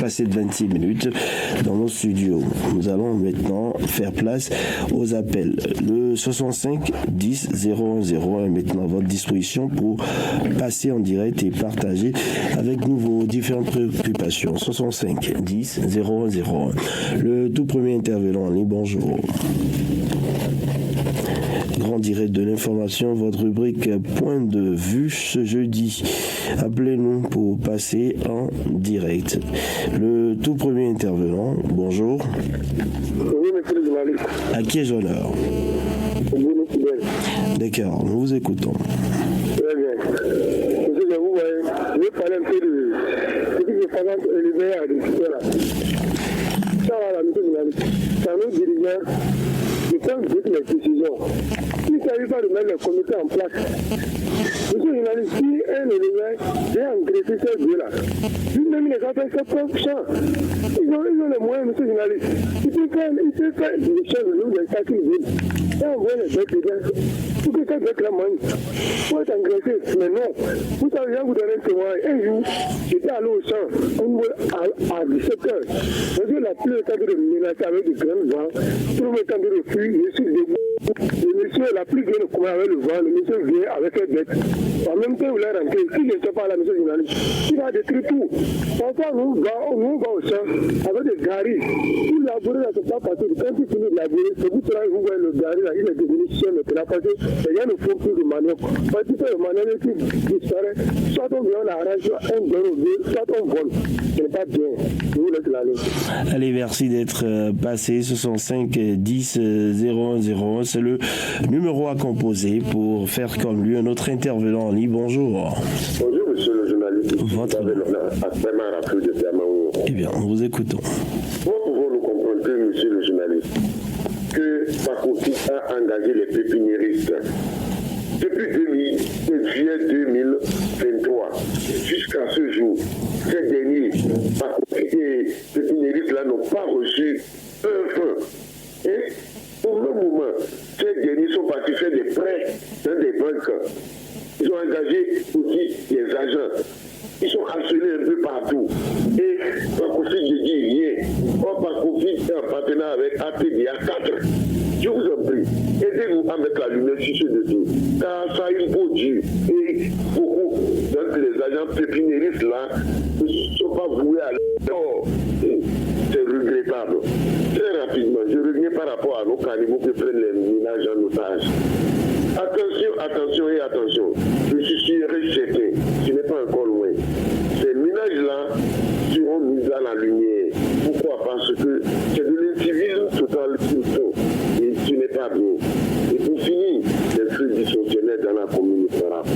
Passé de 26 minutes dans nos studios. Nous allons maintenant faire place aux appels. Le 65 10 01 01 est maintenant à votre disposition pour passer en direct et partager avec nous vos différentes préoccupations. 65 10 01 01. Le tout premier intervenant en ligne, bonjour. Grand direct de l'information, votre rubrique Point de vue ce jeudi. Appelez-nous pour passer en direct. Le tout premier intervenant, bonjour. Oui, monsieur le journaliste. À qui ai-je l'honneur? D'accord, nous vous écoutons. Très bien. Monsieur, je vais parler un peu de ce qui se passe entre les maires et les discuteurs là. Ça va là, monsieur le journaliste. C'est à nos dirigeants de prendre toutes les décisions. Il ne s'agit pas de mettre le comité en place. Monsieur le journaliste, si un éleveur vient engraisser ces deux-là, lui-même il les a fait ses propres champs. Ils ont les moyens, monsieur le journaliste. Il peut faire des choses de nous, des sacs qu'ils veulent. Et on voit les bêtes dedans. Pour que ça bête la mange. Pour être engraissé. Mais non. Vous savez, je vous donner un témoignage. Un jour, j'étais allé au champ, à 17h. Monsieur, la pluie est en train de menacer avec de grands vents. Tout le monde est en train de fuir. Je suis debout. Le monsieur, la pluie vient de courir avec le vent. Le monsieur vient avec les bêtes. En même temps, vous voulez rentrer. S'il ne sait pas là, monsieur le journaliste, il va détruire tout. Parfois, nous va au champ avec des garis. Pour labourer, là, c'est pas partout. Quand il finit de labourer, c'est vous que vous voyez le gari là, il est devenu chien maintenant parce que rien ne faut plus de manioc. Parce que le manioc qui disparaît, soit on vient, on arrache un don au deux, soit on vole. Ce n'est pas bien. Je vous laisse la ligne. Allez, merci d'être passé. 65 10 01 01. C'est le numéro à composer pour faire comme lui un autre intervenant en ligne. Bonjour. Bonjour, monsieur le journaliste. Votre nom. Eh bien, nous vous écoutons. Nous pouvons nous comprendre que, monsieur le journaliste, que Pakoti a engagé les pépiniéristes depuis juillet 2023 jusqu'à ce jour. Ces derniers Pakoti et pépiniéristes-là n'ont pas reçu un franc. Et au même moment, ces derniers sont partis faire des prêts dans des banques. Ils ont engagé aussi des agents. Ils sont harcelés un peu partout. Et Pakoti ne dit rien. Or, Pakoti est en partenariat avec APDA 4. Je vous en prie, aidez-nous à mettre la lumière sur ce dossier. Car ça a une peau dure. Et beaucoup les agents pépiniéristes là ne sont pas voués à l'or. C'est regrettable. Très rapidement, je reviens par rapport à nos cannibaux qui prennent les ménages en otage. Attention et attention. Je suis certain, ce n'est pas encore loin. Ces ménages-là seront mis à la lumière. Pourquoi? Parce que c'est de l'incivisme total qu'ils font. Et ce n'est pas bien. Et pour finir, les flux dysfonctionnels dans la communauté arabe.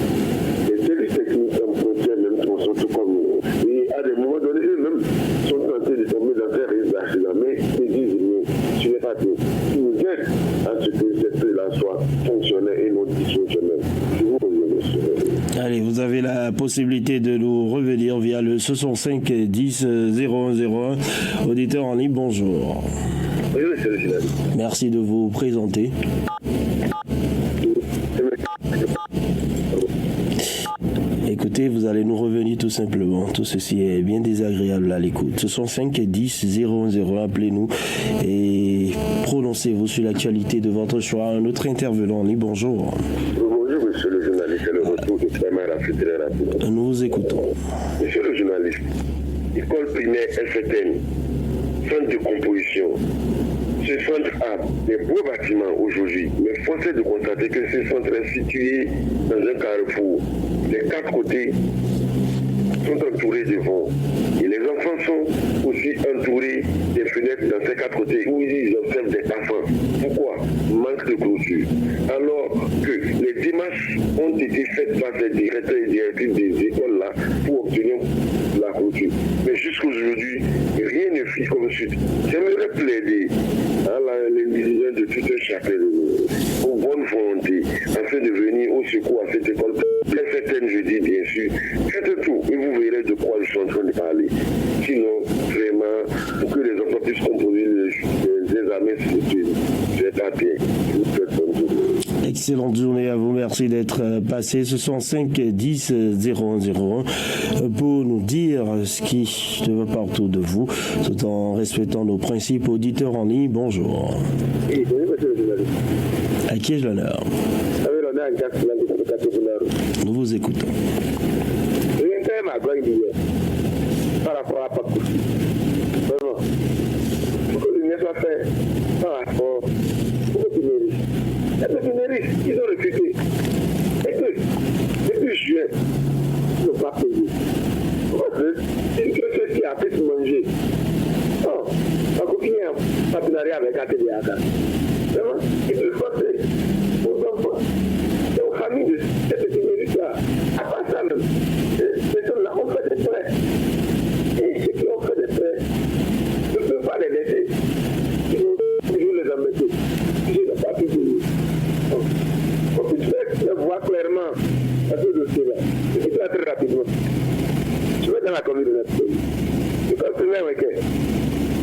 Les services techniques empruntés même sont tout comme nous. Et à des moments donnés, eux-mêmes sont tentés de tomber dans ces risques d'accident. Mais ils disent rien. Ce n'est pas bien. Ils nous aident à ce que ces flux-là soient fonctionnels et non dysfonctionnels. Je vous remercie, monsieur. Allez, vous avez la possibilité de nous revenir via le 65 10 01 01. Auditeur en ligne, bonjour. Oui, monsieur le journaliste. Merci de vous présenter. Écoutez, vous allez nous revenir tout simplement. Tout ceci est bien désagréable à l'écoute. 65 10 01 01. Appelez-nous et prononcez-vous sur l'actualité de votre choix. Un autre intervenant en ligne, bonjour. Bonjour, monsieur le journaliste. Le retour de Clément Raffi très rapide. Nous vous écoutons. Monsieur le journaliste, école primaire FTN, centre de composition. Ce centre a des beaux bâtiments aujourd'hui, mais force est de constater que ce centre est situé dans un carrefour. Les quatre côtés sont entourés de vents. Et les enfants sont aussi entourés des fenêtres dans ces quatre côtés où ils observent des enfants. Pourquoi? Manque de clôture. Alors que les démarches ont été faites par les directeurs et directrices des écoles-là pour obtenir la clôture. Mais jusqu'aujourd'hui, rien ne fit comme suite. J'aimerais plaider à les dirigeants de toute chapelle aux bonnes volontés afin de venir au secours à cette école. Très certaine, je dis bien sûr. Faites tout et vous verrez de quoi je suis en train de parler. Sinon, vraiment, pour que les enfants puissent composer les examens, c'est pas bien. Je vous souhaite bonne journée. Excellente journée à vous. Merci d'être passé. 65 10 001 pour nous dire ce qui ne va pas autour de vous, tout en respectant nos principes. Auditeurs en ligne, bonjour. Oui, bonjour, monsieur le journaliste. À qui ai-je l'honneur? Avec l'honneur à Jacques Soulin de Catégoulaire. Nous vous écoutons. Je viens faire ma blague d'hier par rapport à Paco. Vraiment. Il faut que le mien soit fait par rapport au pénurie. Les pénuries, ils ont refusé. Et que, depuis juin, ils n'ont pas payé. C'est ceux qui a fait se manger. Non, Paco qui est en partenariat avec ATDAK. Vraiment, ils se forcer aux enfants et aux familles de cette pénurie-là. À part ça même, ces personnes-là ont fait des prêts. Et ceux qui ont fait des prêts ne peuvent pas les laisser. Ils vont toujours les embêter. Je n'ai pas pu payer. On peut faire voir clairement à ce dossier-là. Je vais faire très rapidement. Je vais dans la commune de notre pays. Je continue avec elle.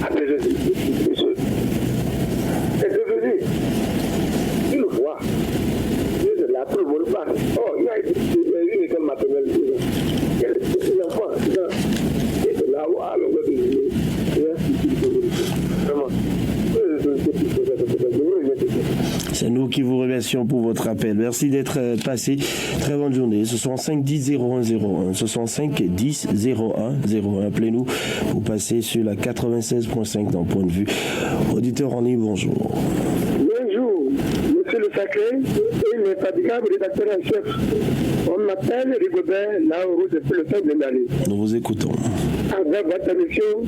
Après, je dis, monsieur, c'est devenu une voie. Je ne la promole pas. Oh, il y a une école maternelle. Il y a des petits enfants. Et c'est là où, à longueur de journée, il y a vraiment. C'est nous qui vous remercions pour votre appel. Merci d'être passé. Très bonne journée. 65 10 0101. 65 10 0101. Appelez-nous pour passer sur la 96.5 dans Point de Vue. Auditeur en ligne, bonjour. Bonjour, monsieur le Sacré et l'infatigable rédacteur en chef. On m'appelle Rigobert Lauro depuis le temps de l'année. Nous vous écoutons. Avec votre émission,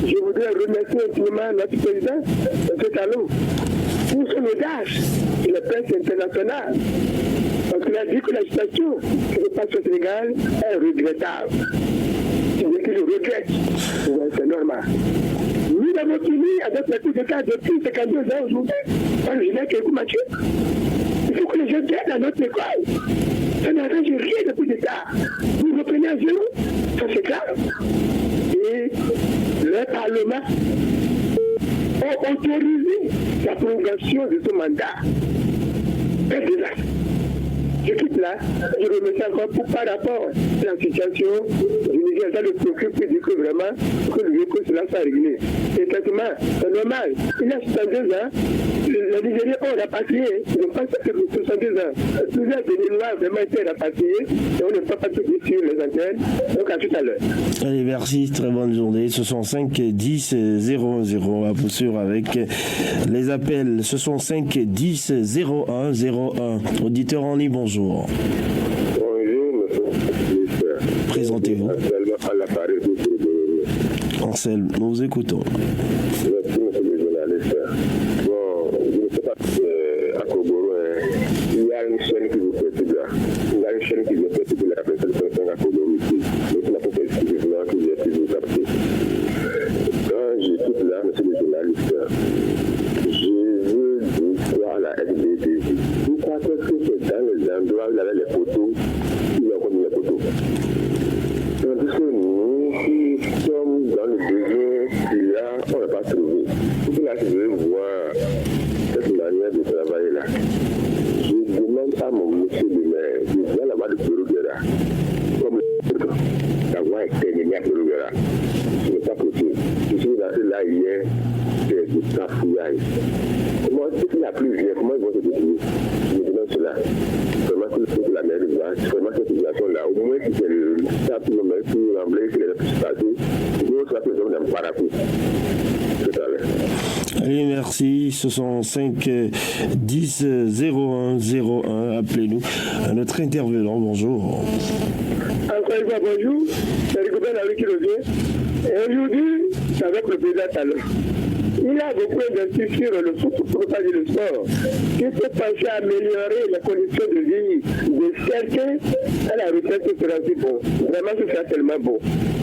je voudrais remercier intimement notre président, M. Talon, pour son audace sur la presse internationale. Parce qu'il a dit que la situation qui se passe au Sénégal est regrettable. C'est qu'il le regrette. Ouais, c'est normal. Nous avons fini avec le coup d'État depuis 52 ans aujourd'hui par le général Kékou Mathieu. Il faut que les jeunes viennent à notre école. Ça n'arrange rien de coup d'État. Vous reprenez à zéro, ça c'est grave. Et le Parlement a autorisé la prolongation de ce mandat. C'est désastre. Je quitte là, je remercie encore par rapport à la situation du Niger. Ça le préoccupe et dit que vraiment, que cela soit réglé. Et traitement, c'est normal. Il a 62 ans, les Nigériens ont rapatrié, ils n'ont pas fait 62 ans. Plusieurs Béninois ont vraiment été rapatriés et on ne peut pas tout dire sur les antennes. Donc à tout à l'heure. Allez, merci, très bonne journée. 65 10 010. On va poursuivre avec les appels. 65 10 01 01. Auditeur en ligne, bonjour. Bonjour, monsieur. Présentez-vous. Anselme, nous vous écoutons. Merci, monsieur le journaliste. Bon, je ne sais pas à Kogoro, il y a une chaîne qui vous perturbe là. Il y a une chaîne qui vous perturbe la presse à Kogoro ici. Mais c'est la presse exclusivement que j'ai pu vous appeler. Quand j'écoute là, monsieur le journaliste, je veux voir la FDD. Vous croyez que c'est dans les endroits où il y avait les photos, il y a encore les photos. Tandis que nous, qui sommes dans le besoin qu'il y a, on n'a pas trouvé. Tout là, je veux voir cette manière de travailler là. Je demande à mon monsieur le maire, je viens là-bas de Pérouguera, comme d'avoir exterminé à Pérouguera. Ce n'est pas possible. Je suis là hier, c'est du cafouillage. Comment, si la pluie vient, comment ils vont se débrouiller? Je me demande cela. Vraiment, qu'il faut que la mairie voit vraiment cette situation-là. Au moins, si c'est le stade, le maire, si l'emblée, qu'il est plus passé, nous, ça peut être un parapluie. Tout à l'heure. Allez, merci. 65 10 01 01. Appelez-nous. Notre intervenant, bonjour. Encore une fois, bonjour. C'est Rigobert Lauro qui revient. Et aujourd'hui, c'est avec le président Talon. Il a beaucoup investi sur le foot pour propager le sport. Il peut penser à améliorer les conditions de vie de certains à la retraite, ce sera aussi bon. Vraiment, ce sera tellement bon.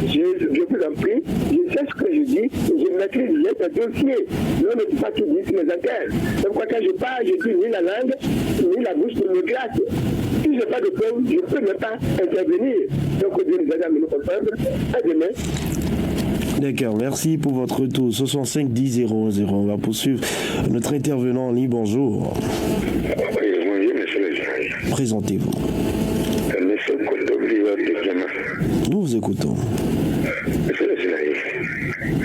Je vous en prie, je sais ce que je dis, je maîtrise les dossiers. Non, ne pas tout dire sur les antennes. Donc, quand je parle, je dis ni la langue, ni la bouche, ni le glace. Si je n'ai pas de preuve, je ne peux même pas intervenir. Donc, Dieu nous aide à nous comprendre. À demain. D'accord, merci pour votre retour. 65 10 010. On va poursuivre notre intervenant en ligne. Bonjour. Oui, Présentez-vous. Monsieur Kotobliot de Djama. Nous vous écoutons. Monsieur le journaliste,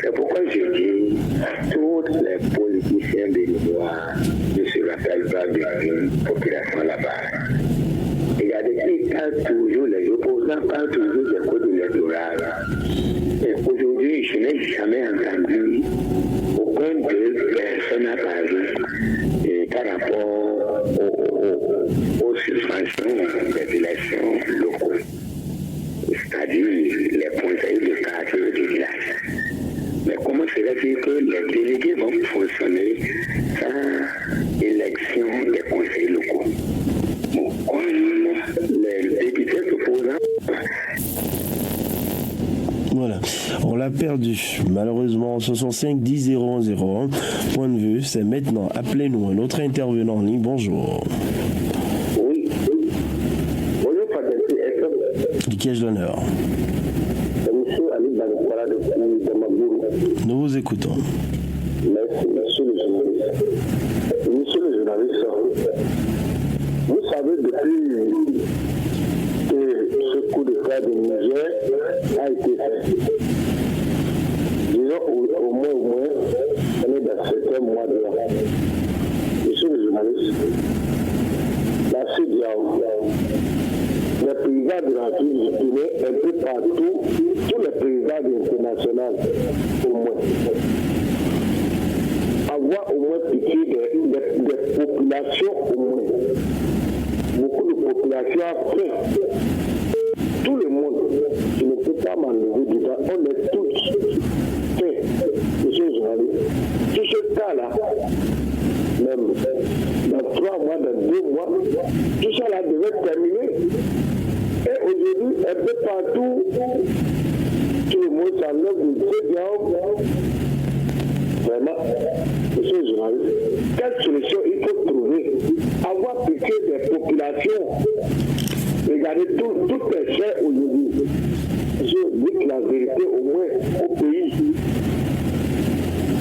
c'est pourquoi je dis tous les politiciens béninois ne se rappellent pas de la population là-bas. Regardez, ils parlent toujours, les opposants parlent toujours des codes électoraux. Et aujourd'hui, je n'ai jamais entendu aucun de personnes à parler par rapport aux suspensions des élections locaux, c'est-à-dire les conseils de quartier et de village. Mais comment serait-il que les délégués vont fonctionner sans élection des conseils locaux? Bon, les députés s'opposant. Voilà, on l'a perdu. Malheureusement, 65 10 0101. Point de vue, c'est maintenant. Appelez-nous un autre intervenant en ligne. Bonjour. Oui. Bonjour, Patrick. Du Kiège d'honneur. Monsieur Ali Bankwara de Mabourou. Nous vous écoutons. Merci, monsieur le journaliste. Monsieur le journaliste, vous savez depuis que ce coup d'État de Niger a été fait. Disons au moins, on est dans certains mois de l'an. Monsieur le journaliste, la CEDEAO, les présidents de la Guinée, un peu partout, tous les présidents internationaux, au moins, avoir au moins pitié des populations, au moins. Beaucoup de populations après. Tout le monde, je ne peux pas m'enlever du temps, on est tous faits, monsieur le journaliste. Tout ce cas-là, même dans 3 mois, dans 2 mois, tout ça là devait terminer. Et aujourd'hui, un peu partout, tout le monde s'enlève du CEDEAO. Vraiment, monsieur le journaliste, quelle solution il faut trouver? Avoir pitié des populations. Regardez, tout est cher aujourd'hui. Je dis la vérité au moins au pays.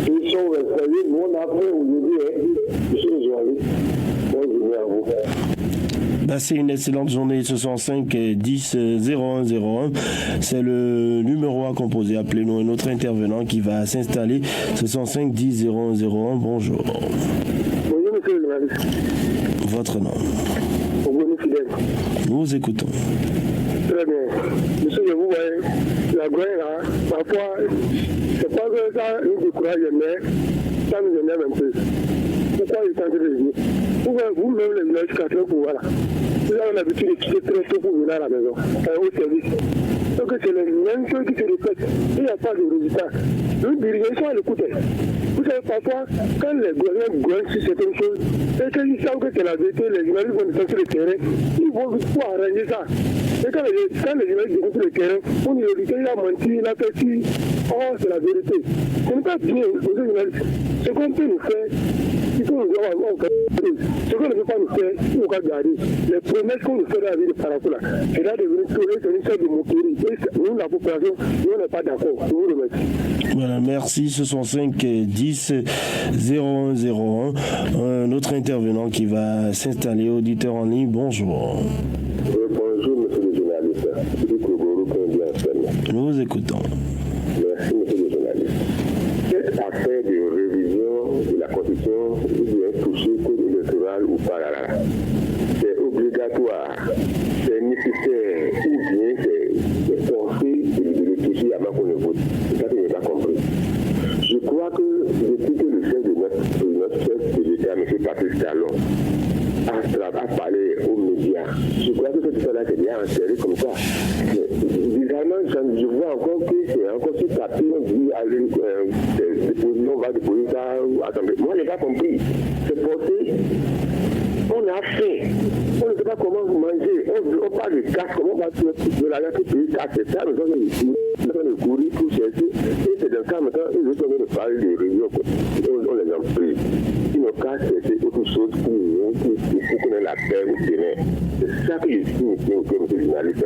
Ils sont réservés, nous on a fait aujourd'hui, monsieur le journaliste. Bonne journée à vous. Passez une excellente journée. 65 10 0101. C'est le numéro à composer. Appelez-nous un autre intervenant qui va s'installer. 65 10 0101. Bonjour. Bonjour, monsieur le journaliste. Votre nom? Bonjour, fidèle. Nous vous écoutons. Très bien. Monsieur, je vous vois, la grogne là, parfois, c'est pas que ça nous décourage, mais ça nous énerve un peu. Pourquoi il est en train de dire? Vous-même, les villages 4 pour voilà. Vous avez l'habitude de quitter très tôt pour venir à la maison, au service. Donc c'est les mêmes choses qui se répètent. Il n'y a pas de résultat. Le dirigeant, ils sont à l'écoute. Vous savez, parfois, quand les gouverneurs grognent sur certaines choses, et qu'ils savent que c'est la vérité, les journalistes vont descendre sur le terrain, ils vont vite pour arranger ça. Et quand les journalistes descendent sur le terrain, on dit il a menti, il a fait ci. Oh, c'est la vérité. Ce n'est pas bien, les journalistes. Ce qu'on peut nous faire, il faut nous dire, on fait ce qu'on ne peut pas nous faire, il faut qu'on garde. Les promesses qu'on nous fait dans la vie de Paracola, c'est là de venir trouver une sorte de moquerie. Nous, la population, nous, on n'est pas d'accord. Je vous remercie. Voilà, merci. 65 10 0101. Un autre intervenant qui va s'installer, auditeur en ligne. Bonjour. Bonjour, monsieur le journaliste. Nous vous écoutons. Merci, monsieur le journaliste. Cette affaire de révision de la Constitution, il est touché code électoral ou pas là, c'est obligatoire, c'est nécessaire, ou bien c'est forcé de le toucher avant qu'on le vote. C'est ça que je n'ai pas compris. Je crois que depuis que le chef de notre chef de l'État, M. Patrice Talon, a parlé aux médias, je crois que cette histoire-là s'est bien insérée comme ça. Bizarrement, je vois encore que c'est encore sur papier, on dit, on va déposer ça à l'Assemblée. Moi, je n'ai pas compris. C'est porté. On a faim. On ne sait pas comment vous mangez. On parle de casse, comment on va de la gâteau payer casse. C'est ça, nous sommes de courir pour chercher. Et c'est dans ça, maintenant, ils sont en train de parler de réunion. On les a pris. Ils n'ont qu'à chercher autre chose pour qu'on ait la paix au Bénin. C'est ça que je suis au journaliste.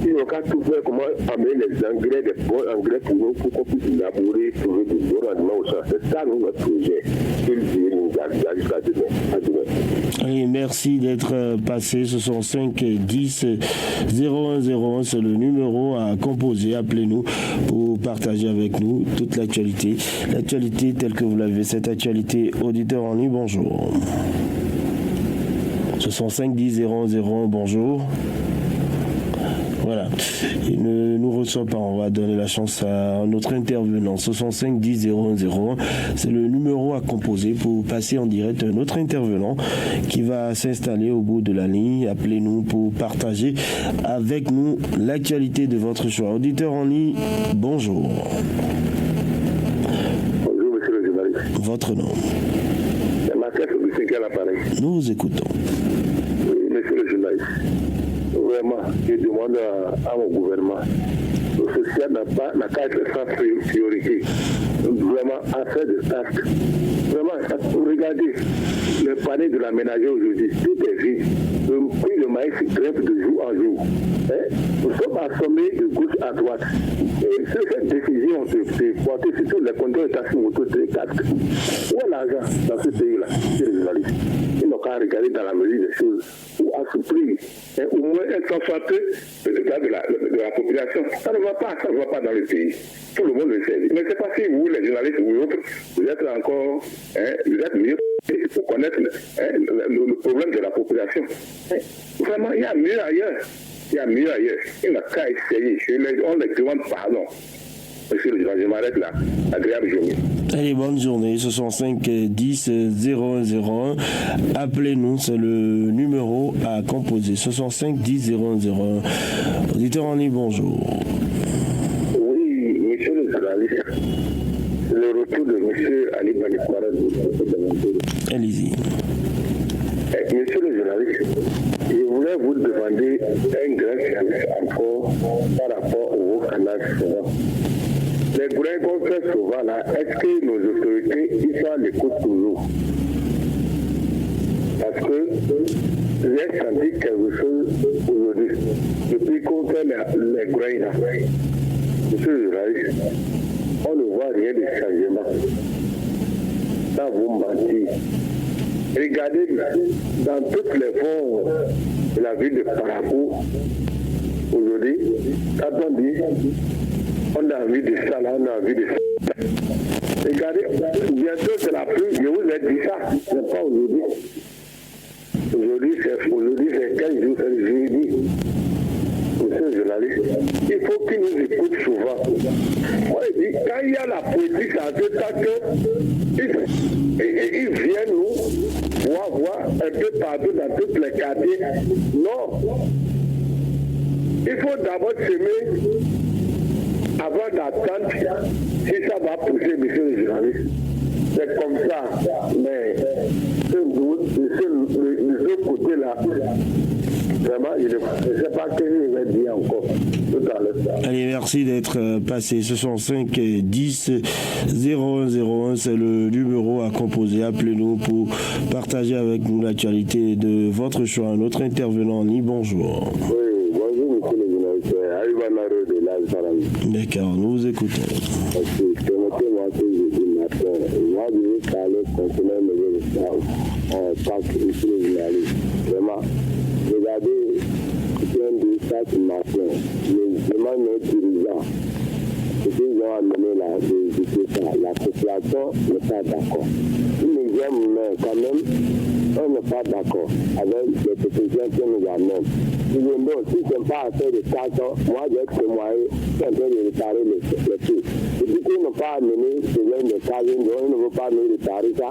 Ils n'ont qu'à tout faire, comment amener les engrais, des bons engrais pour nous, pour qu'on puisse élaborer, trouver des bons rendements au champ. C'est ça, notre projet. Que le nous jusqu'à demain. Allez, merci d'être passé. 65 10 0101, c'est le numéro à composer. Appelez-nous pour partager avec nous toute l'actualité. L'actualité telle que vous l'avez, cette actualité auditeur en ligne, bonjour. 65 10 0101, bonjour. Voilà, il ne nous reçoit pas, on va donner la chance à notre intervenant. 65 10 0101, c'est le numéro à composer pour passer en direct notre intervenant qui va s'installer au bout de la ligne. Appelez-nous pour partager avec nous l'actualité de votre choix. Auditeur en ligne, bonjour. Bonjour, monsieur le journaliste. Votre nom? C'est Marquette du 5e appareil. Nous vous écoutons. Oui, monsieur le journaliste. Vraiment, je demande à mon gouvernement, le social n'a qu'à être sans priorité. Vraiment, à faire des tasques. Vraiment, regardez le panier de la ménagère aujourd'hui, tout est vide. Le prix de maïs grimpe de jour en jour. Nous sommes assommés de gauche à droite. Et cette décision de porter sur tous les compteurs de taxes moto de casques. Où est l'argent dans ce pays-là, les journalistes? Ils n'ont qu'à regarder dans la mesure des choses ou assouplir, au moins être enfanteux de la population. Ça ne va pas dans le pays. Tout le monde le sait. Mais c'est pas si vous, les journalistes ou autres, vous êtes encore, vous êtes mieux pour connaître le problème de la population. Vraiment, il y a mieux ailleurs. Il n'a qu'à essayer. On les demande pardon. Monsieur le journaliste, je m'arrête là. Agréable journée. Allez, bonne journée. 65 10 0101. Appelez-nous, c'est le numéro à composer. 65 10 0101. Auditeur en ligne, bonjour. Oui, monsieur le journaliste. Le retour de monsieur Ali Banikwara. Allez-y. Monsieur le journaliste, je voulais vous demander un grand service encore par rapport au canal souvent. Les gourets qu'on fait souvent là, est-ce que nos autorités ils sont à l'écoute toujours? Parce que j'ai senti quelque chose aujourd'hui. Depuis qu'on fait les gourets là, monsieur le journaliste, on ne voit rien de changement. Ça vous mentir. Regardez dans toutes les fonds de la ville de Parakou, aujourd'hui, quand on dit on a envie de ça, là, on a envie de ça. Regardez, bientôt c'est la pluie, je vous ai dit ça, c'est pas aujourd'hui. Aujourd'hui c'est 15 jours, c'est le jeudi. Monsieur le journaliste, il faut qu'il nous écoute souvent. Moi, je dis, quand il y a la politique, ça veut dire qu'ils viennent nous voir un peu partout dans tous les quartiers. Non. Il faut d'abord semer avant d'attendre si ça va pousser, monsieur le journaliste. C'est comme ça. Mais de ce côté-là, vraiment, je ne sais pas ce que je vais dire encore tout à l'heure. Allez, merci d'être passé. 65 10 0101, c'est le numéro à composer. Appelez-nous pour partager avec nous l'actualité de votre choix. Notre intervenant en ligne, bonjour. Oui, bonjour, monsieur le journaliste. Aïvanaro de l'Alpharam. D'accord, nous vous écoutons. Permettez-moi que je dise maintenant, moi, je vais parler concernant mes résultats en tant que monsieur le journaliste. Vraiment, regardez, de cette nation, les demande nos dirigeants, ce qu'ils ont amené là, la population n'est pas d'accord. Ils nous aiment, mais quand même, on n'est pas d'accord avec les propositions qu'ils nous amènent. Ils nous disent, si ce n'est pas à faire de casse, moi j'ai témoigné, c'est en train de réparer les prix. Et du coup, ils n'ont pas amené ce genre de casse, ils ne veulent pas nous réparer ça.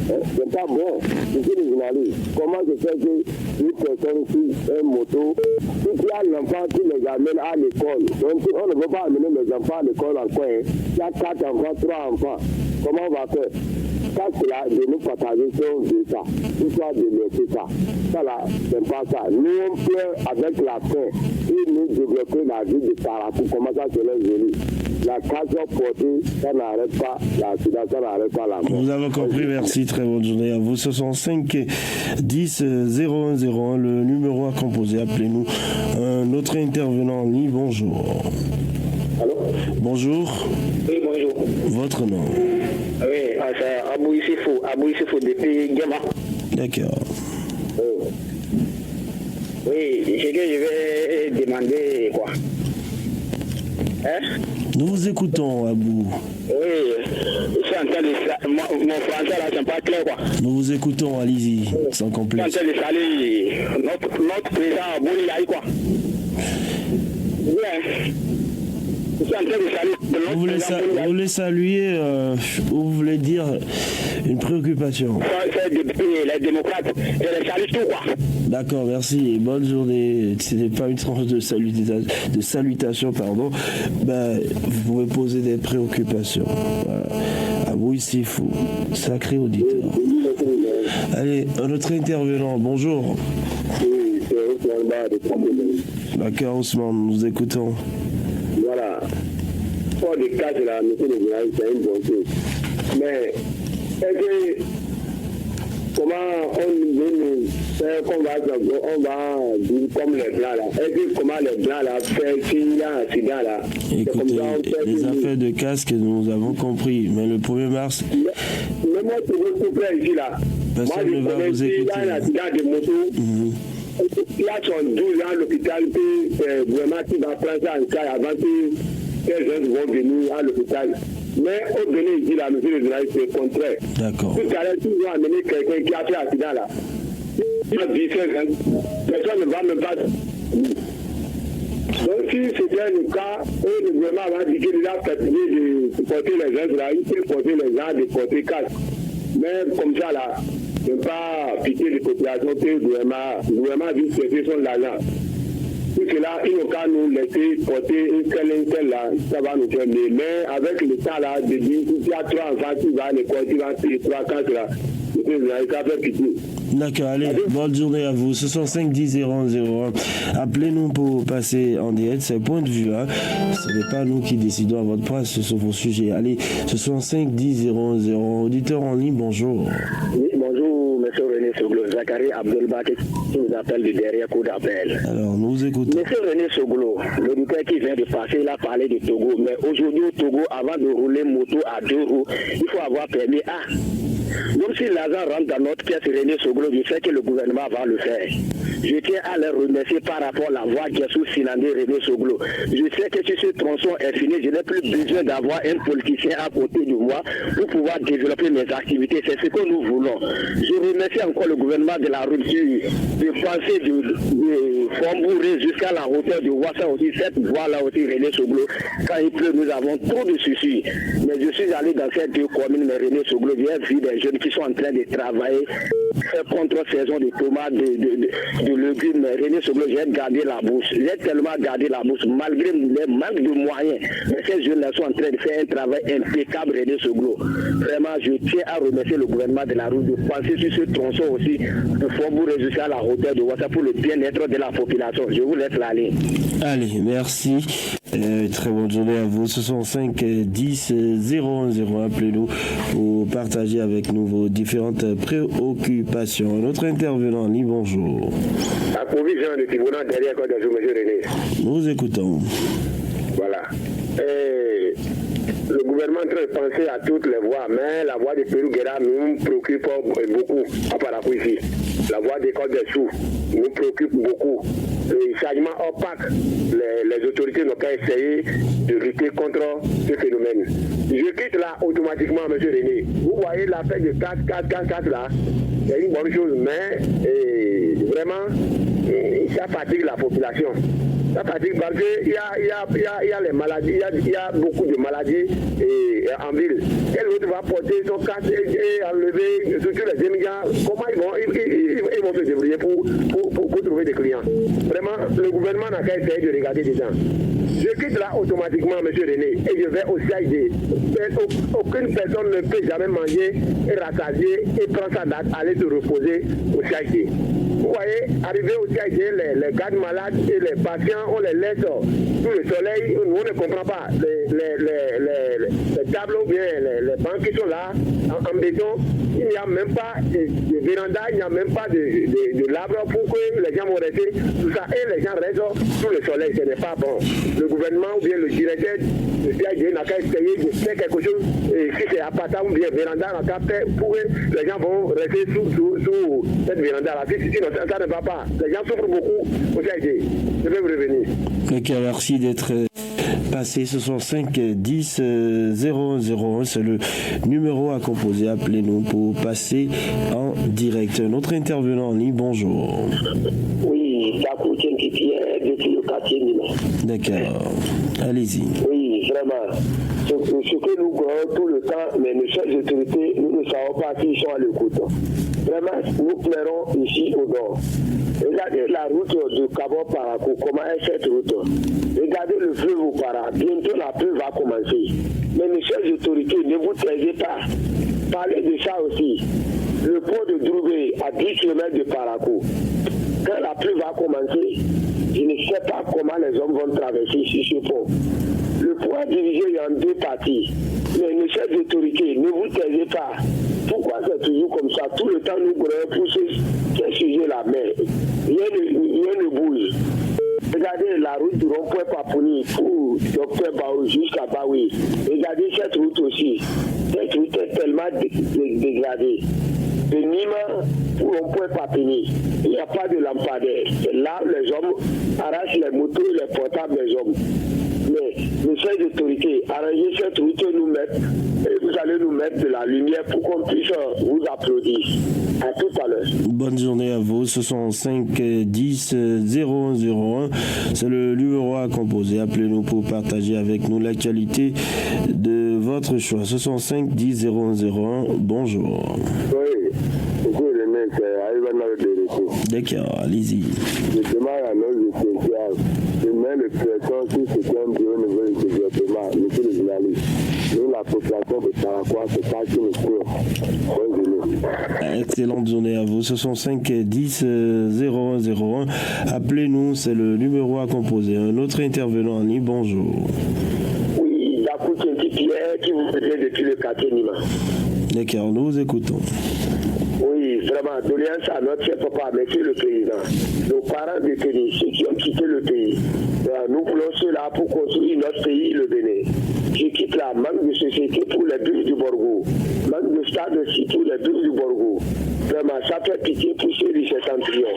C'est pas bon. Monsieur le journaliste, comment se fait qu'une personne qui a une moto, si tu as l'enfant, tu les amènes à l'école. Donc on ne veut pas amener les enfants à l'école en coin. Il y a 4 enfants, 3 enfants. Comment on va faire? Ça, c'est là de nous partager sur ça. Histoire de laisser ça. Ça là, c'est pas ça. Nous, on peut, avec la paix, et nous développer la vie de Parakou. Comment ça se laisse joli? La case portée, ça n'arrête pas. L'accident, ça n'arrête pas la mort. Vous avez compris, merci. Très bonne journée à vous. 65 10 0101, le numéro à composer. Appelez-nous. Notre intervenant en ligne, bonjour. Allô? Bonjour. Oui, bonjour. Votre nom? Oui, c'est Abou Issifou depuis Gama. D'accord. Oui, ce que je vais demander, quoi. Hein? Nous vous écoutons, Abou. Oui, je suis en train de... Mon français, là, c'est pas clair, quoi. Nous vous écoutons, allez-y, sans complexe. Je suis en train de saluer notre président Abou Yaï, quoi. Bien. Je suis en train de saluer Vous voulez saluer, vous voulez dire une préoccupation. C'est les démocrates, et les salue tout, quoi. D'accord, merci et bonne journée. Ce n'est pas une tranche de salutation, pardon. Ben, vous pouvez poser des préoccupations. Voilà. Ah oui, c'est fou. Sacré auditeur. Allez, un autre intervenant, bonjour. Oui, c'est Ousmane Ba de Trompé. D'accord, Ousmane, nous écoutons. Voilà. Pour des cas de la mission de Général, c'est une bonne chose. Mais, est-ce que, comment on fait qu'on va dire comme les Blancs là? Est-ce que comment les Blancs là fait s'il y a un accident là? Écoutez, les affaires de casque, nous avons compris, mais le 1er mars... Mais moi, je veux tout faire ici là. Personne ne va vous écouter. Il y a un accident de moto. Il a son 12 ans à l'hôpital, puis vraiment tu vas prendre ça en cas avant que les jeunes vont venir à l'hôpital. Mais au donné ici, là, monsieur le journaliste, c'est le contraire. D'accord. Tout à l'heure, tu dois amener quelqu'un qui a fait accident là. Il a 17 ans. Personne ne va même pas. Donc si c'était le cas, le gouvernement va dire qu'il a fatigué de porter les gens là, il peut porter les gens de porter casque. Mais comme ça là, ne pas piquer les populations que le gouvernement dit que c'est son l'argent. Tout cela, il n'ont qu'à nous laisser porter un tel là, ça va nous faire mieux. Mais avec le temps là, de dire, si tu as 3 enfants, tu vas à l'école, tu vas payer 3 cas là, ça fait pitié. D'accord, allez, bonne journée à vous. 65 10 001. Appelez-nous pour passer en direct, c'est un point de vue. Hein. Ce n'est pas nous qui décidons à votre place sur vos sujets. Allez, 65 10 001. Auditeur en ligne, bonjour. Oui, bonjour, monsieur René Soglo. Zachary Abdelbaki qui nous appelle du derrière coup d'appel. Alors, nous vous écoutons. Monsieur René Soglo, l'auditeur qui vient de passer, il a parlé de Togo. Mais aujourd'hui au Togo, avant de rouler moto à 2 roues, il faut avoir permis A. Donc si l'argent rentre dans notre caisse, René Soglo, je sais que le gouvernement va le faire. Je tiens à les remercier par rapport à la voie qui est sous Sinandé René Soglo. Je sais que si ce tronçon est fini, je n'ai plus besoin d'avoir un politicien à côté de moi pour pouvoir développer mes activités. C'est ce que nous voulons. Je remercie encore le gouvernement de la rupture de penser de Fombouré jusqu'à la hauteur de Ouassa aussi. Cette voie-là aussi, René Soglo, quand il pleut, nous avons trop de soucis. Mais je suis allé dans ces 2 communes, mais René Soglo, j'ai vu des jeunes qui sont en train de travailler, faire contre-saison de tomates, de légumes. René Soglo, j'ai gardé la bourse. J'ai tellement gardé la bourse, malgré les manques de moyens. Mais ces jeunes-là sont en train de faire un travail impeccable, René Soglo. Vraiment, je tiens à remercier le gouvernement de la route de penser sur ce tronçon aussi, de Fombouré jusqu'à la hauteur de Ouassa pour le bien-être de la population. Je vous laisse la ligne. Allez, merci. Très bonne journée à vous. 65 10 010. Appelez-nous pour partager avec nous vos différentes préoccupations. Notre intervenant en ligne, bonjour. La provision du tribunal derrière quoi de monsieur René. Nous vous écoutons. Voilà. Le gouvernement est en train de penser à toutes les voies, mais la voie de Pérou-Guéra nous préoccupe beaucoup à Paracuisi. La voie des Côtes des Sous nous préoccupe beaucoup. Le changement opaque, les autorités n'ont qu'à essayer de lutter contre ce phénomène. Je quitte là automatiquement, M. René. Vous voyez l'affaire de 4 là, c'est une bonne chose, mais vraiment, ça fatigue la population. Ça fatigue parce qu'il y a les maladies, il y a beaucoup de maladies en ville. Quel autre va porter son casque et enlever surtout les immigrants? Comment ils vont se débrouiller pour trouver des clients? Vraiment, le gouvernement n'a qu'à essayer de regarder des gens. Je quitte là automatiquement, M. René, et je vais au CID. Aucune personne ne peut jamais manger et rassasier et prendre sa date, aller se reposer au CID. Vous voyez, arriver au CID, les gardes malades et les patients, on les laisse sous le soleil, on ne comprend pas. Les tableaux, bien, les bancs qui sont là, en béton, il n'y a même pas de véranda, il n'y a même pas de l'arbre pour que les gens vont rester, tout ça, et les gens restent sous le soleil, ce n'est pas bon. Le gouvernement ou bien le directeur n'a qu'à essayer de faire quelque chose, et si c'est appartement ou bien véranda, n'a qu'à faire pour que les gens vont rester sous cette véranda-là. Sinon, ça ne va pas. Les gens souffrent beaucoup. Je vais vous revenir. Ok, merci d'être passé. 65 10 001, c'est le numéro à composer. Appelez-nous pour passer en direct. Notre intervenant en ligne, bonjour. Oui, Takou Tchenkipier, depuis le quartier Nîmes. D'accord, allez-y. Oui, vraiment. Ce que nous croyons tout le temps, mais nos chefs autorités, nous ne savons pas s'ils sont à l'écoute. Vraiment, nous plairons ici au nord. Regardez la route de Kabo-Parakou, comment est cette route. Regardez le fleuve au Para, bientôt la pluie va commencer. Mais mes chers autorités, ne vous taisez pas. Parlez de ça aussi. Le pont de Droubé à 10 km de Parakou. Quand la pluie va commencer, je ne sais pas comment les hommes vont traverser sur ce pont. Le pont est divisé en deux parties. Mais mes chers autorités, ne vous taisez pas. Pourquoi c'est toujours comme ça? Tout le temps, nous voulons pousser ce sujet-là, mais rien ne bouge. Regardez la route du rond-point Papouni pour Dr Bao jusqu'à Baoui. Regardez cette route aussi. Cette route est tellement dégradée. De Nîmes pour rond-point Papini, il n'y a pas de lampadaire. C'est là où les hommes arrachent les motos et les portables des hommes. Mais les chefs d'autorité, arrangez cette route et nous mettre, et vous allez nous mettre de la lumière pour qu'on puisse vous applaudir. À tout à l'heure. Bonne journée à vous. 65 10 001, c'est le numéro à composer. Appelez-nous pour partager avec nous l'actualité de votre choix. 65 10 001, bonjour. Oui, beaucoup de mecs, D'accord, allez-y. Je demande à nos essentiels de mettre le pression sur ce qui est au niveau du développement, monsieur le journaliste. Nous, la population de Paracois, c'est pas qui nous court. Bonne journée. Excellente journée à vous. 65 10 0101. Appelez-nous, c'est le numéro à composer. Un autre intervenant en ligne, bonjour. Oui, la coute un petit Pierre qui vous faisait depuis le quartier Nîmes. D'accord, nous vous écoutons. Oui, vraiment, doléance à notre chef papa, monsieur le président. Nos parents détenus, ceux qui ont quitté le pays. Nous voulons cela pour construire notre pays, le Bénin. Je quitte là, manque de société pour les bus du Borgo. Manque de stade aussi pour les bus du Borgo. Vraiment, ça fait pitié pour ceux du septentrion.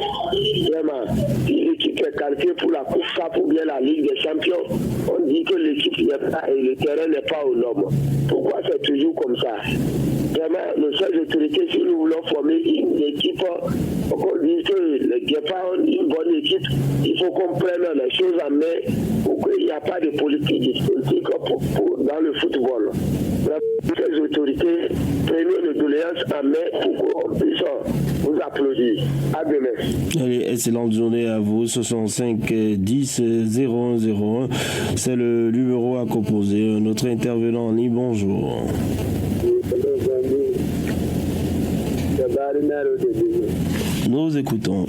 Vraiment, si l'équipe est qualifiée pour la Coupe Cup ou bien la Ligue des Champions, on dit que l'équipe n'est pas et le terrain n'est pas aux normes. Pourquoi c'est toujours comme ça? Vraiment, nos chefs autorités, si nous voulons former une équipe, on dit que les Guépards ont une bonne équipe, il faut qu'on prenne les choses en main pour qu'il n'y a pas de politique dans le football. Vraiment, les autorités, prenez les doléances en main pour qu'on puisse vous applaudir. À demain. Allez, excellente journée à vous. 65 10 0101, c'est le numéro à composer. Notre intervenant en ligne, bonjour. Nous écoutons.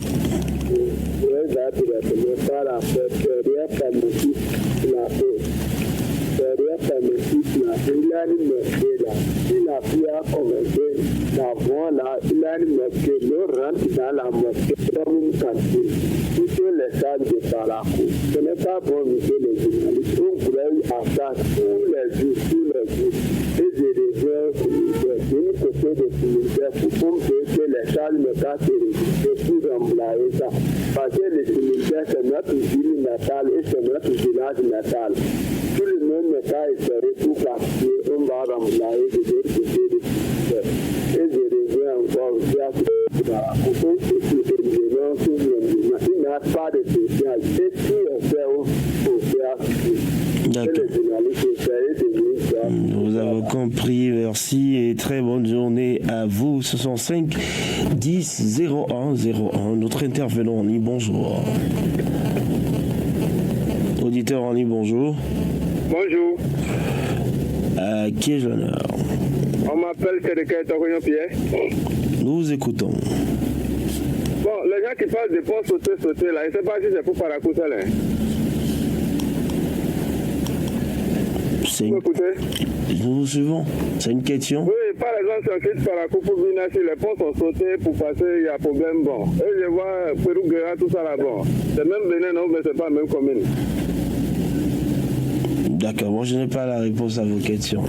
Les salles de Parakou. Ce n'est pas bon, monsieur les journalistes. On pourrait avoir tous les jours, et des réserves, une côté de militaires pour que les salles ne pas se résister pour remplacer ça. Parce que les militaires, c'est notre ville natale et c'est notre village natal. Tout le monde n'est pas espéré pour partir, on va remplacer de l'autre côté des militaires. Et je reviens encore vers Parakou. Il n'y a pas de social. Et si on fait au faire, nous avons compris, merci et très bonne journée à vous. 65 10 0101, notre intervenant en ligne, bonjour. Auditeur en ligne, bonjour. Bonjour. Qui est l'honneur? On m'appelle Sédécaï Tokoyon Pierre. Nous vous écoutons. Bon, les gens qui parlent de pont sauter là, je ne sais pas si c'est pour Parakou seul. Nous vous suivons. C'est une question? Oui, par exemple, si on quitte Parakou pour venir ici, les ponts sont sautés pour passer, il y a problème, bon. Et je vois Pérou-Guéra, tout ça là, bon. C'est même Bénin, non, mais c'est pas la même commune. D'accord, moi je n'ai pas la réponse à vos questions.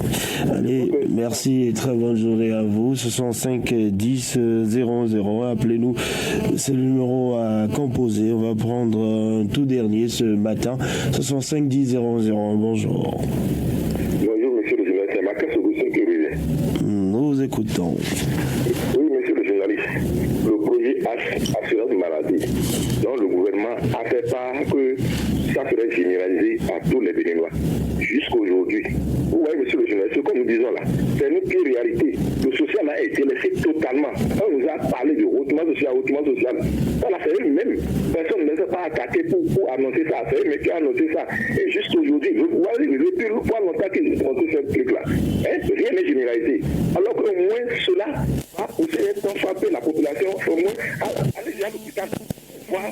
Allez, merci et très bonne journée à vous. 65 10 00, appelez-nous, c'est le numéro à composer. On va prendre un tout dernier ce matin. 65 10 00, bonjour. Bonjour, monsieur le journaliste, c'est ma question que nous écoutons. Oui, monsieur le journaliste, le projet assurance maladie, dont le gouvernement a fait part que ça serait généralisé à tous les Béninois. Jusqu'aujourd'hui, vous voyez, monsieur le journaliste, ce que nous disons là, c'est une pure réalité. Le social a été laissé totalement. On nous a parlé de hautement social. Voilà, c'est eux-mêmes. Personne ne s'est pas attaqué pour annoncer ça. C'est eux-mêmes qui ont annoncé ça. Et jusqu'aujourd'hui, vous voyez, depuis longtemps qu'ils ont montré ce truc-là. Rien n'est généralisé. Alors qu'au moins, cela va pousser à frapper la population, au moins, aller à l'hôpital. Voir,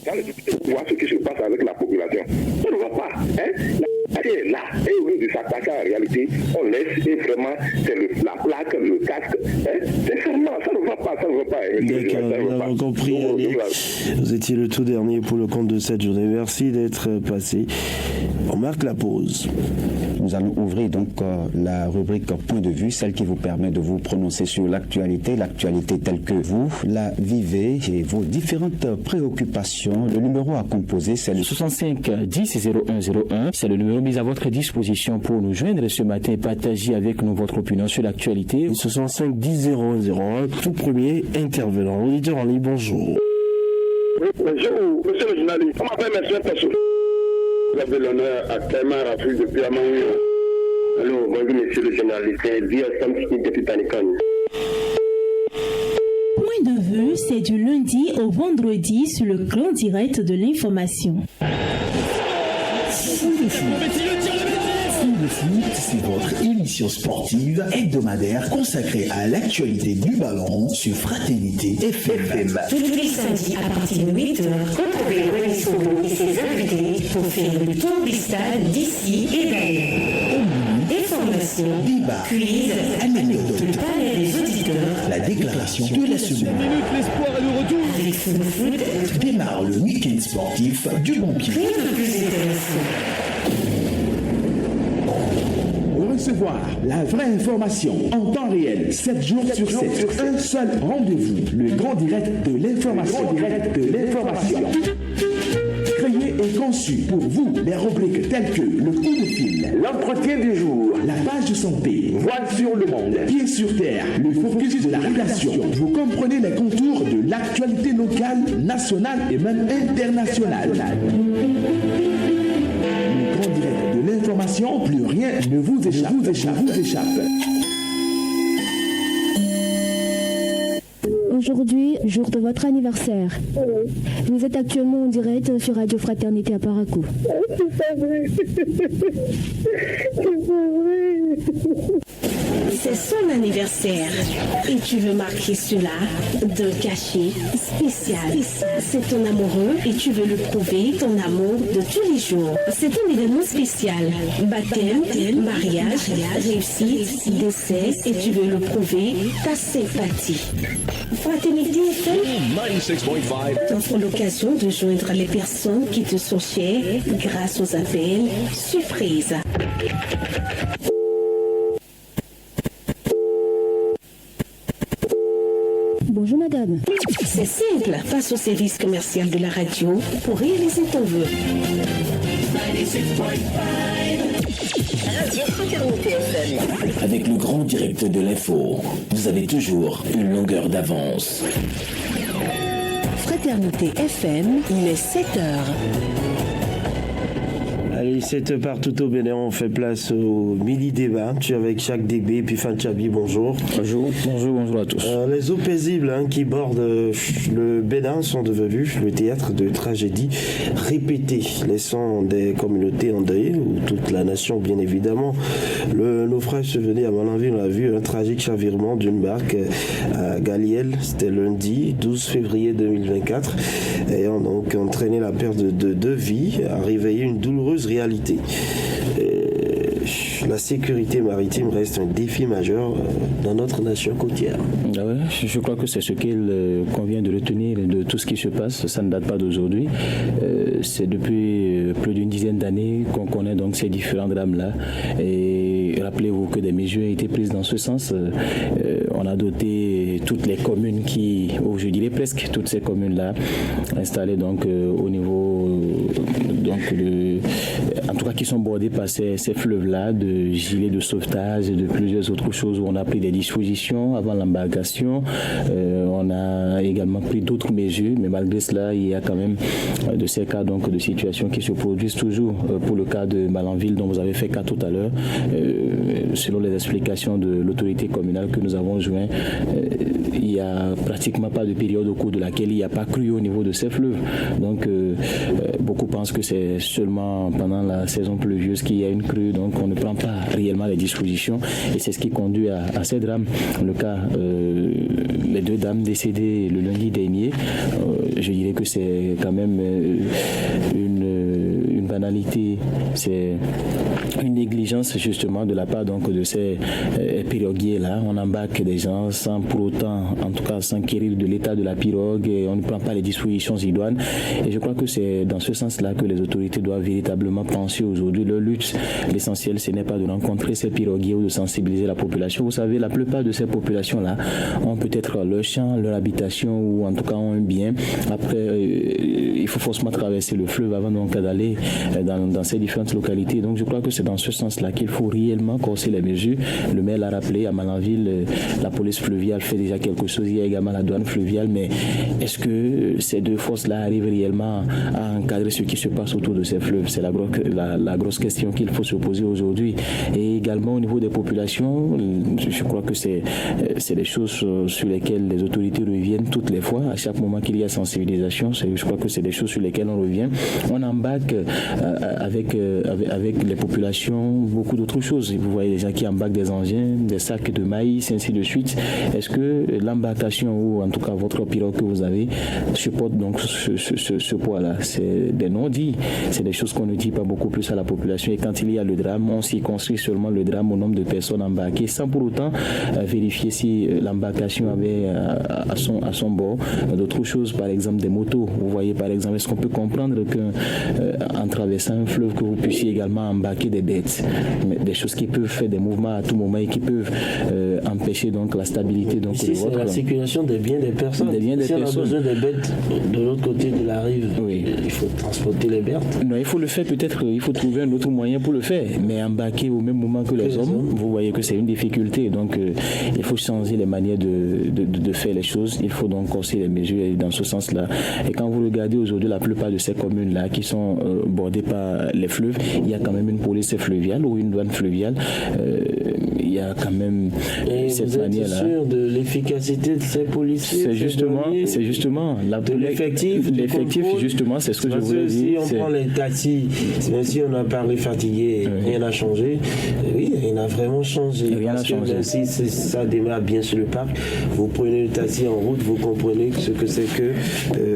dans les hôpitaux, voir ce qui se passe avec la population. Ça ne va pas. La réalité est là. Et au lieu de s'attaquer à la réalité, on laisse et vraiment, c'est la plaque, le casque. Sincèrement, ça ne va pas. D'accord, nous avons compris. Allez, vous étiez le tout dernier pour le compte de cette journée. Merci d'être passé. On marque la pause. Nous allons ouvrir donc la rubrique Point de vue, celle qui vous permet de vous prononcer sur l'actualité telle que vous la vivez et vos différentes préoccupations. Le numéro à composer, c'est le 65 10 0101. C'est le numéro mis à votre disposition pour nous joindre ce matin et partager avec nous votre opinion sur l'actualité. 65 10 001, tout premier intervenant. Auditeur en ligne, bonjour. Oui, bonjour, monsieur le journaliste. On m'appelle M. Tassou. Vous avez l'honneur à Clément Rafus depuis Amaouyo. Allô, bonjour, monsieur le journaliste. C'est Via Samsung depuis Panicane. Point de vue, c'est du lundi au vendredi sur le grand direct de l'information. Le foot, c'est votre émission sportive hebdomadaire consacrée à l'actualité du ballon sur Fraternité FM. Tous les samedis à partir de 8h, retrouvez Rémi Sogo et ses invités pour faire le tour du stade d'ici et d'ailleurs. Informations, débat, quiz, anecdotes, le palais des auditeurs, la déclaration de la semaine. L'espoir est de retour. avec foot, Démarre le week-end sportif du bon pied. rien de plus intéressant. Recevoir la vraie information en temps réel, 7 jours sur 7. Un seul rendez-vous, le grand direct de l'information. Créé et conçu pour vous, les rubriques telles que le coup de fil, l'entretien du jour, la page de santé, voile sur le monde, pied sur terre, le focus de la rédaction. Vous comprenez les contours de l'actualité locale, nationale et même internationale. Le grand direct de l'information, plus rien ne vous échappe. Aujourd'hui, jour de votre anniversaire. Vous êtes actuellement en direct sur Radio Fraternité à Parakou. C'est pas vrai. C'est son anniversaire et tu veux marquer cela d'un cachet spécial. C'est ton amoureux et tu veux le prouver, ton amour de tous les jours. C'est un événement spécial. Baptême, mariage, réussite, décès et tu veux le prouver, ta sympathie. Fraternité FM 96.5. t'offre l'occasion de joindre les personnes qui te sont chères grâce aux appels surprises. Bonjour madame. C'est simple, passe au service commercial de la radio pour réaliser ton vœu. Avec le grand direct de l'info, vous avez toujours une longueur d'avance. Fraternité FM, il est 7h. Allez, 7 partout au Bénin, on fait place au midi débat. Tu es avec Jacques DB, puis Fanchabi, bonjour. Bonjour à tous. Les eaux paisibles qui bordent le Bénin sont devenues le théâtre de tragédies répétées, laissant des communautés endeuillées, ou toute la nation bien évidemment. Le naufrage survenu à Malanville, on a vu un tragique chavirement d'une barque à Galiel, c'était lundi 12 février 2024, ayant donc entraîné la perte de 2 vies, a réveillé une douloureuse réalité. la sécurité maritime reste un défi majeur dans notre nation côtière. Ah ouais, je crois que c'est ce qu'il convient de retenir de tout ce qui se passe. Ça ne date pas d'aujourd'hui. C'est depuis plus d'une dizaine d'années qu'on connaît donc ces différents drames-là. Et rappelez-vous que des mesures ont été prises dans ce sens. On a doté toutes les communes ou je dirais presque toutes ces communes-là, installées donc au niveau en tout cas qui sont bordées par ces fleuves-là, de gilets de sauvetage et de plusieurs autres choses où on a pris des dispositions avant l'embarcation. On a également pris d'autres mesures, mais malgré cela, il y a quand même de ces cas donc de situations qui se produisent toujours. Pour le cas de Malanville dont vous avez fait cas tout à l'heure, selon les explications de l'autorité communale que nous avons joint, il n'y a pratiquement pas de période au cours de laquelle il n'y a pas crue au niveau de ces fleuves. Donc beaucoup pensent que c'est seulement pendant la saison pluvieuse qu'il y a une crue, donc on ne prend pas réellement les dispositions et c'est ce qui conduit à ces drames. Le cas, les 2 dames décédées le lundi dernier, je dirais que c'est quand même une banalité, c'est une négligence justement de la part donc de ces piroguiers-là. On embarque des gens sans pour autant, en tout cas s'enquérir de l'état de la pirogue, et on ne prend pas les dispositions idoines. Et je crois que c'est dans ce sens-là que les autorités doivent véritablement penser aujourd'hui. Leur lutte, l'essentiel, ce n'est pas de rencontrer ces piroguiers ou de sensibiliser la population. Vous savez, la plupart de ces populations-là ont peut-être leur champ, leur habitation, ou en tout cas ont un bien. Après, il faut forcément traverser le fleuve avant donc d'aller dans ces différentes localités. Donc je crois que c'est dans ce sens-là qu'il faut réellement corser les mesures. Le maire l'a rappelé, à Malanville, la police fluviale fait déjà quelque chose. Il y a également la douane fluviale, mais est-ce que ces 2 forces-là arrivent réellement à encadrer ce qui se passe autour de ces fleuves? C'est la grosse question qu'il faut se poser aujourd'hui. Et également au niveau des populations, je crois que c'est des choses sur lesquelles les autorités reviennent toutes les fois. À chaque moment qu'il y a sensibilisation, je crois que c'est des choses sur lesquelles on revient. On embarque avec les populations beaucoup d'autres choses. Vous voyez des gens qui embarquent des engins, des sacs de maïs, ainsi de suite. Est-ce que l'embarcation ou en tout cas votre pirogue que vous avez supporte donc ce poids-là? C'est des non-dits. C'est des choses qu'on ne dit pas beaucoup plus à la population. Et quand il y a le drame, on s'y construit seulement le drame au nombre de personnes embarquées sans pour autant vérifier si l'embarcation avait à son bord d'autres choses, par exemple des motos. Vous voyez par exemple, est-ce qu'on peut comprendre qu'en traversant un fleuve que vous puissiez également embarquer des bêtes, des choses qui peuvent faire des mouvements à tout moment et qui peuvent empêcher donc la stabilité donc ici, c'est la circulation des biens des personnes. Si on a besoin des bêtes de l'autre côté de la rive, oui, il faut transporter les bêtes. Non, il faut le faire peut-être, il faut trouver un autre moyen pour le faire, mais embarquer au même moment que les hommes, vous voyez que c'est une difficulté. Donc il faut changer les manières de faire les choses. Il faut donc corser les mesures dans ce sens-là. Et quand vous regardez aujourd'hui la plupart de ces communes-là qui sont bordées par les fleuves, il y a quand même une police fluviale ou une douane fluviale. Il y a quand même cette manière-là. Sûr de l'efficacité de ces policiers? C'est justement l'effectif. Justement, c'est ce que je voulais dire. Si on prend les taxis, même si on a parlé fatigué, rien n'a changé. Oui, rien n'a vraiment changé. Rien n'a changé. Même si ça démarre bien sur le parc, vous prenez le taxi en route, vous comprenez ce que c'est que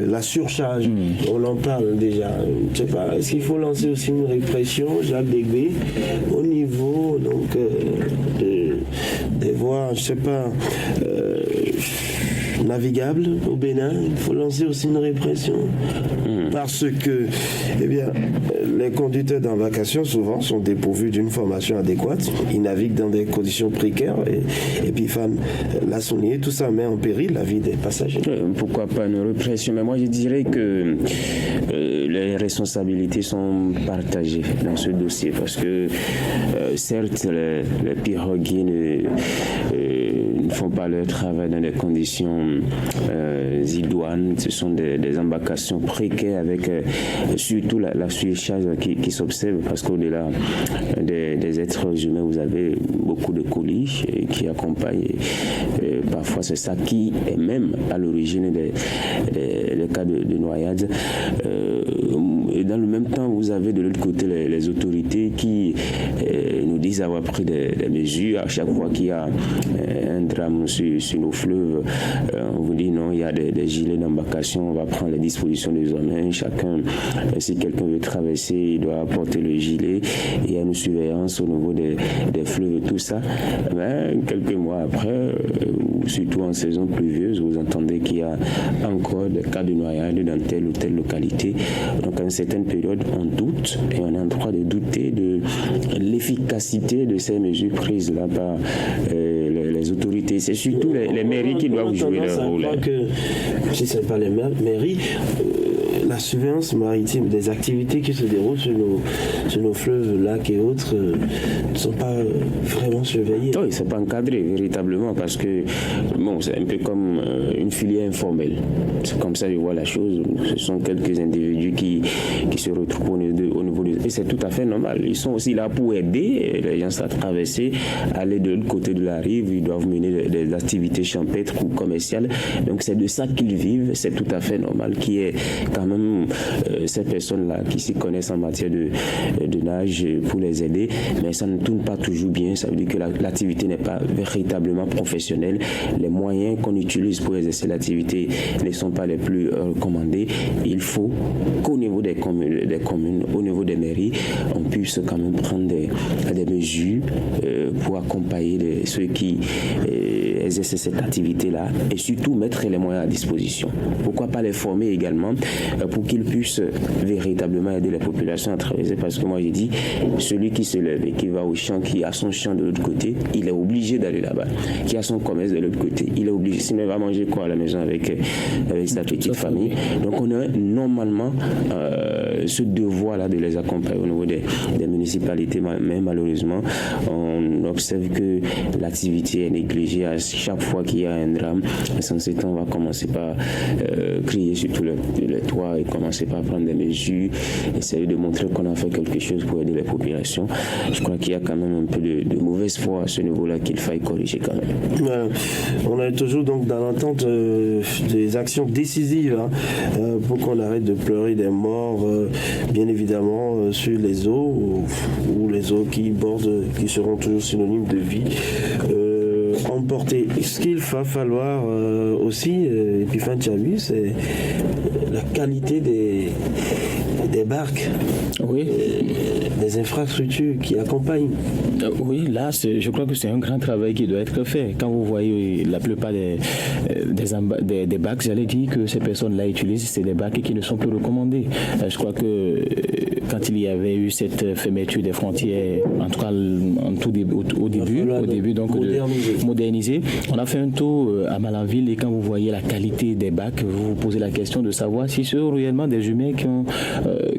la surcharge. On en parle déjà. Je ne sais pas, est-ce qu'il faut lancer aussi une répression, Jacques Degbé, au niveau donc des voies, je ne sais pas, navigables au Bénin? Il faut lancer aussi une répression. Parce que, eh bien, les conducteurs d'embarcation souvent sont dépourvus d'une formation adéquate. Ils naviguent dans des conditions précaires et puis Fan l'a souligné, tout ça met en péril la vie des passagers. Pourquoi pas une répression? Mais moi je dirais que les responsabilités sont partagées dans ce dossier parce que certes les piroguiers ne font pas leur travail dans des conditions idoines. Ce sont des embarcations précaires avec surtout la surcharge qui s'observe parce qu'au-delà des êtres humains, vous avez beaucoup de colis qui accompagnent parfois c'est ça qui est même à l'origine des cas de noyade. Et dans le même temps, vous avez de l'autre côté les autorités qui nous disent avoir pris des mesures. À chaque fois qu'il y a un drame sur nos fleuves, on vous dit non, il y a des gilets d'embarcation, on va prendre les dispositions des hommes. Chacun, si quelqu'un veut traverser, il doit porter le gilet. Il y a une surveillance au niveau des fleuves, tout ça. Mais quelques mois après, surtout en saison pluvieuse, vous entendez qu'il y a encore des cas de noyade dans telle ou telle localité. Donc à une certaine période, on doute et on est en droit de douter de l'efficacité de ces mesures prises là par les autorités. C'est surtout les mairies qui doivent jouer leur rôle. Si ce n'est pas les mairies, la surveillance maritime, des activités qui se déroulent sur nos fleuves, lacs et autres ne sont pas vraiment surveillées. Oui, ils ne sont pas encadrés véritablement parce que bon, c'est un peu comme une filière informelle. C'est comme ça que je vois la chose. Ce sont quelques individus qui se retrouvent au niveau de... Et c'est tout à fait normal. Ils sont aussi là pour aider les gens à traverser, aller de l'autre côté de la rive. Ils doivent mener des activités champêtres ou commerciales. Donc c'est de ça qu'ils vivent. C'est tout à fait normal qu'il y ait quand même ces personnes-là qui s'y connaissent en matière de nage pour les aider, mais ça ne tourne pas toujours bien. Ça veut dire que l'activité n'est pas véritablement professionnelle. Les moyens qu'on utilise pour exercer l'activité ne sont pas les plus recommandés. Il faut qu'au niveau des communes, au niveau des mairies, on puisse quand même prendre des mesures pour accompagner ceux qui exercent cette activité-là et surtout mettre les moyens à disposition. Pourquoi pas les former également pour qu'ils puissent véritablement aider les populations à traverser, parce que moi j'ai dit, celui qui se lève et qui va au champ, qui a son champ de l'autre côté, il est obligé d'aller là-bas. Qui a son commerce de l'autre côté, il est obligé, sinon il va manger quoi à la maison avec sa petite famille. Donc on a normalement ce devoir-là de les accompagner au niveau des municipalités, mais malheureusement on observe que l'activité est négligée. À chaque fois qu'il y a un drame, sans ce temps, on va commencer par crier sur tout le toit et commencer par prendre des mesures, essayer de montrer qu'on a fait quelque chose pour aider les populations. Je crois qu'il y a quand même un peu de mauvaise foi à ce niveau-là qu'il faille corriger quand même. On est toujours donc dans l'attente des actions décisives pour qu'on arrête de pleurer des morts, bien évidemment, sur les eaux ou les eaux qui bordent, qui seront toujours synonymes de vie. Emporter. Ce qu'il va falloir aussi, Epiphan Tchabu, c'est la qualité des barques, oui, des infrastructures qui accompagnent. Oui, là, je crois que c'est un grand travail qui doit être fait. Quand vous voyez la plupart des bacs, j'allais dire que ces personnes-là utilisent, c'est des bacs qui ne sont plus recommandés. Je crois que quand il y avait eu cette fermeture des frontières, en tout cas au début donc moderniser, on a fait un tour à Malanville et quand vous voyez la qualité des bacs, vous vous posez la question de savoir si ce sont réellement des humains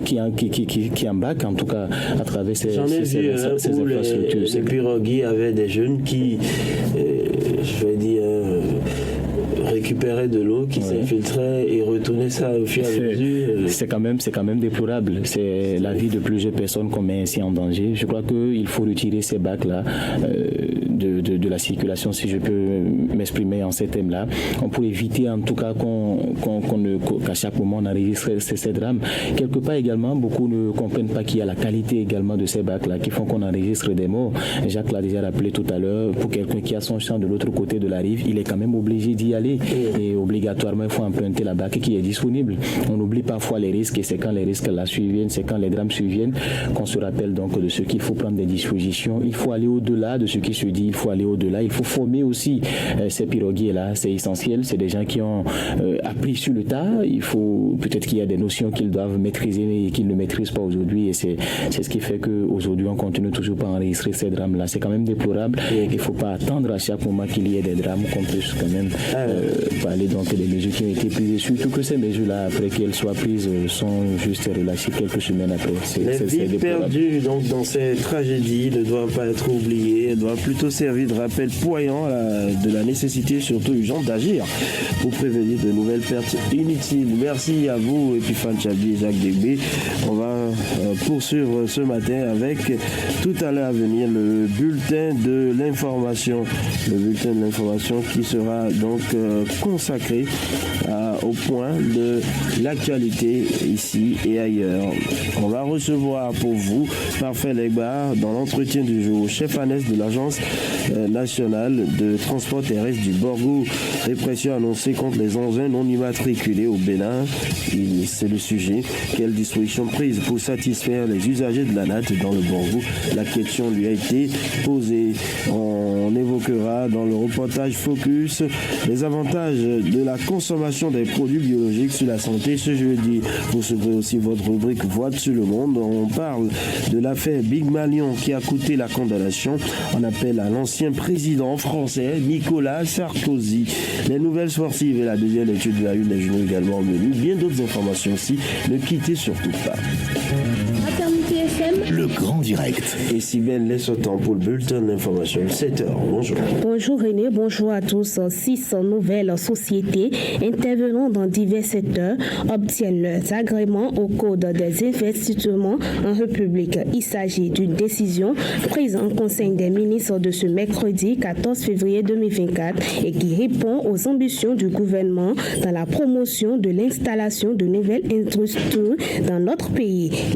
qui embarquent, en tout cas à travers ces infrastructures. Les pirogues avaient des jeunes qui, je vais dire, récupéraient de l'eau qui s'infiltrait et retournaient ça au fur et à mesure. C'est quand même déplorable. C'est la vie de plusieurs personnes qu'on met ainsi en danger. Je crois qu'il faut retirer ces bacs-là de la circulation, si je peux m'exprimer en ces thèmes-là. On pourrait éviter en tout cas qu'à chaque moment on enregistre ces drames. Quelque part également, beaucoup ne comprennent pas qu'il y a la qualité également de ces bacs-là qui font qu'on enregistre des morts. Jacques l'a déjà rappelé tout à l'heure, pour quelqu'un qui a son champ de l'autre côté de la rive, il est quand même obligé d'y aller. Et obligatoirement, il faut emprunter la barque qui est disponible. On oublie parfois les risques et c'est quand les risques là surviennent, c'est quand les drames surviennent qu'on se rappelle donc de ce qu'il faut prendre des dispositions. Il faut aller au-delà de ce qui se dit, il faut aller au-delà. Il faut former aussi ces piroguiers-là, c'est essentiel. C'est des gens qui ont appris sur le tas. Il faut peut-être qu'il y a des notions qu'ils doivent maîtriser et qu'ils ne maîtrisent pas aujourd'hui. Et c'est ce qui fait qu'aujourd'hui, on continue toujours pas à enregistrer ces drames-là. C'est quand même déplorable. Il ne faut pas attendre à chaque moment qu'il y ait des drames qu'on puisse quand même parler donc des mesures qui ont été prises. Surtout que ces mesures-là, après qu'elles soient prises, sont juste relâchées quelques semaines après. Les vies perdues donc, dans ces tragédies ne doivent pas être oubliées. Elles doivent plutôt servi de rappel poignant de la nécessité, surtout urgente, d'agir pour prévenir de nouvelles pertes inutiles. Merci à vous, Epiphane Chabi et Jacques Degbé. On va poursuivre ce matin avec tout à l'heure à venir le bulletin de l'information. Le bulletin de l'information qui sera donc consacré au point de l'actualité ici et ailleurs. On va recevoir pour vous Parfait Legbar dans l'entretien du jour, chef ANES de l'Agence nationale de transport terrestre du Borgo. Répression annoncée contre les engins non immatriculés au Bénin. C'est le sujet. Quelles dispositions prises pour satisfaire les usagers de la NAT dans le Borgo? La question lui a été posée. On évoquera dans le reportage Focus les avantages de la consommation des produits biologiques sur la santé ce jeudi. Vous recevrez aussi votre rubrique Voix sur le monde. On parle de l'affaire Big Malion qui a coûté la condamnation. On appelle à l'ancien président français Nicolas Sarkozy. Les nouvelles sportives et la deuxième étude de la une des journaux également au menu. Bien d'autres informations aussi. Ne quittez surtout pas. Le grand direct. Et Sybelle laisse autant pour le bulletin d'information 7h. Bonjour. Bonjour René, bonjour à tous. 6 nouvelles sociétés intervenant dans divers secteurs obtiennent leurs agréments au code des investissements en République. Il s'agit d'une décision prise en Conseil des ministres de ce mercredi 14 février 2024 et qui répond aux ambitions du gouvernement dans la promotion de l'installation de nouvelles industries dans notre pays.